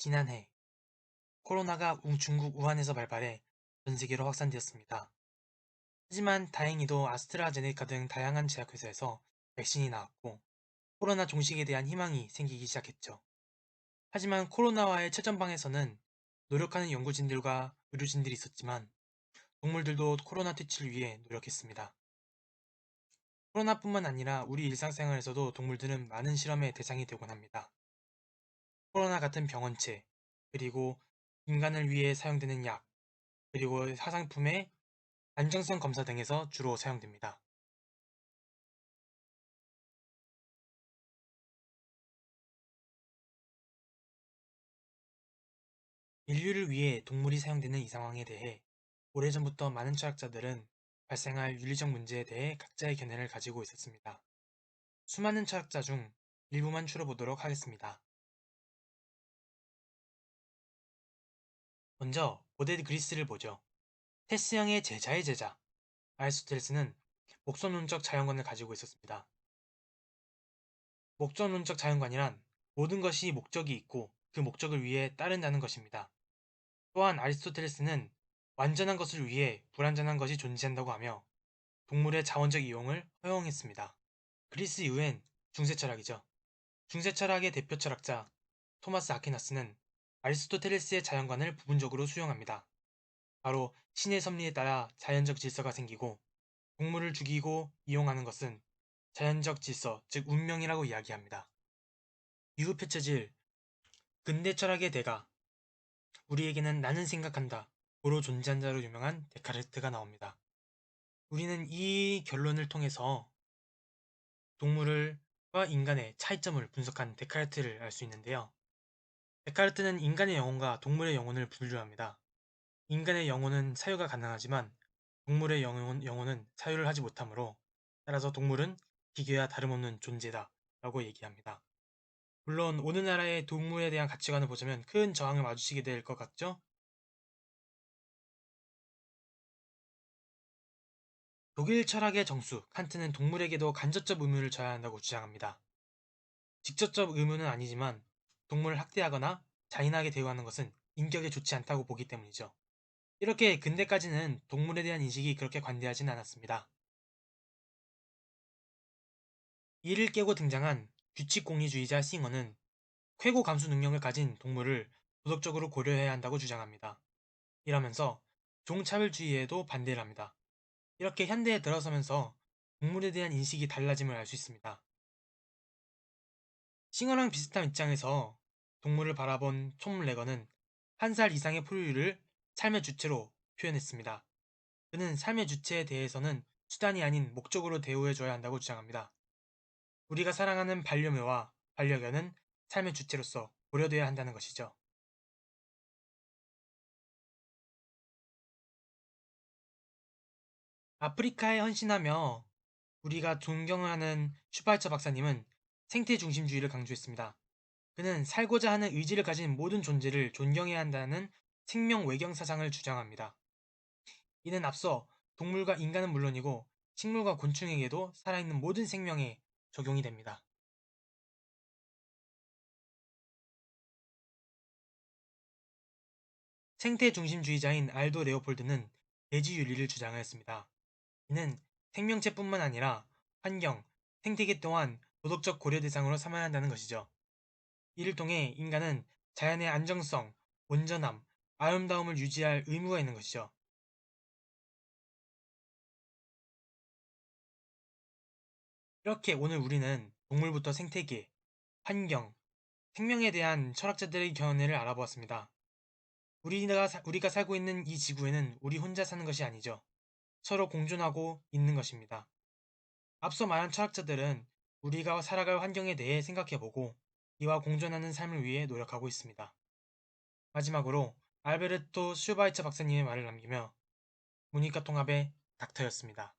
지난해 코로나가 중국 우한에서 발발해 전 세계로 확산되었습니다. 하지만 다행히도 아스트라제네카 등 다양한 제약회사에서 백신이 나왔고 코로나 종식에 대한 희망이 생기기 시작했죠. 하지만 코로나와의 최전방에서는 노력하는 연구진들과 의료진들이 있었지만 동물들도 코로나 퇴치를 위해 노력했습니다. 코로나뿐만 아니라 우리 일상생활에서도 동물들은 많은 실험의 대상이 되곤 합니다. 코로나 같은 병원체, 그리고 인간을 위해 사용되는 약, 그리고 화장품의 안정성 검사 등에서 주로 사용됩니다. 인류를 위해 동물이 사용되는 이 상황에 대해 오래전부터 많은 철학자들은 발생할 윤리적 문제에 대해 각자의 견해를 가지고 있었습니다. 수많은 철학자 중 일부만 추려보도록 하겠습니다. 먼저 고대 그리스를 보죠. 테스형의 제자의 제자 아리스토텔레스는 목선론적 자연관을 가지고 있었습니다. 목적론적 자연관이란 모든 것이 목적이 있고 그 목적을 위해 따른다는 것입니다. 또한 아리스토텔레스는 완전한 것을 위해 불완전한 것이 존재한다고 하며 동물의 자원적 이용을 허용했습니다. 그리스 이후엔 중세철학이죠. 중세철학의 대표 철학자 토마스 아퀴나스는 아리스토텔레스의 자연관을 부분적으로 수용합니다. 바로 신의 섭리에 따라 자연적 질서가 생기고 동물을 죽이고 이용하는 것은 자연적 질서, 즉 운명이라고 이야기합니다. 이후 펼쳐질 근대 철학의 대가, 우리에게는 나는 생각한다, 고로 존재한 자로 유명한 데카르트가 나옵니다. 우리는 이 결론을 통해서 동물과 인간의 차이점을 분석한 데카르트를 알 수 있는데요. 데카르트는 인간의 영혼과 동물의 영혼을 분류합니다. 인간의 영혼은 사유가 가능하지만 동물의 영혼은 사유를 하지 못하므로 따라서 동물은 기계와 다름없는 존재다 라고 얘기합니다. 물론 오늘날의 동물에 대한 가치관을 보자면 큰 저항을 마주치게 될 것 같죠? 독일 철학의 정수 칸트는 동물에게도 간접적 의무를 져야 한다고 주장합니다. 직접적 의무는 아니지만 동물을 학대하거나 잔인하게 대우하는 것은 인격에 좋지 않다고 보기 때문이죠. 이렇게 근대까지는 동물에 대한 인식이 그렇게 관대하진 않았습니다. 이를 깨고 등장한 규칙공리주의자 싱어는 쾌고 감수 능력을 가진 동물을 도덕적으로 고려해야 한다고 주장합니다. 이러면서 종차별주의에도 반대를 합니다. 이렇게 현대에 들어서면서 동물에 대한 인식이 달라짐을 알 수 있습니다. 싱어랑 비슷한 입장에서 동물을 바라본 톰 레거는 한 살 이상의 포유류를 삶의 주체로 표현했습니다. 그는 삶의 주체에 대해서는 수단이 아닌 목적으로 대우해줘야 한다고 주장합니다. 우리가 사랑하는 반려묘와 반려견은 삶의 주체로서 고려돼야 한다는 것이죠. 아프리카에 헌신하며 우리가 존경하는 슈바이처 박사님은 생태 중심주의를 강조했습니다. 그는 살고자 하는 의지를 가진 모든 존재를 존경해야 한다는 생명 외경 사상을 주장합니다. 이는 앞서 동물과 인간은 물론이고 식물과 곤충에게도 살아있는 모든 생명에 적용이 됩니다. 생태 중심주의자인 알도 레오폴드는 대지윤리를 주장하였습니다. 이는 생명체뿐만 아니라 환경, 생태계 또한 도덕적 고려 대상으로 삼아야 한다는 것이죠. 이를 통해 인간은 자연의 안정성, 온전함, 아름다움을 유지할 의무가 있는 것이죠. 이렇게 오늘 우리는 동물부터 생태계, 환경, 생명에 대한 철학자들의 견해를 알아보았습니다. 우리가 살고 있는 이 지구에는 우리 혼자 사는 것이 아니죠. 서로 공존하고 있는 것입니다. 앞서 말한 철학자들은 우리가 살아갈 환경에 대해 생각해보고 이와 공존하는 삶을 위해 노력하고 있습니다. 마지막으로 알베르토 슈바이처 박사님의 말을 남기며 문이과 통합의 닥터였습니다.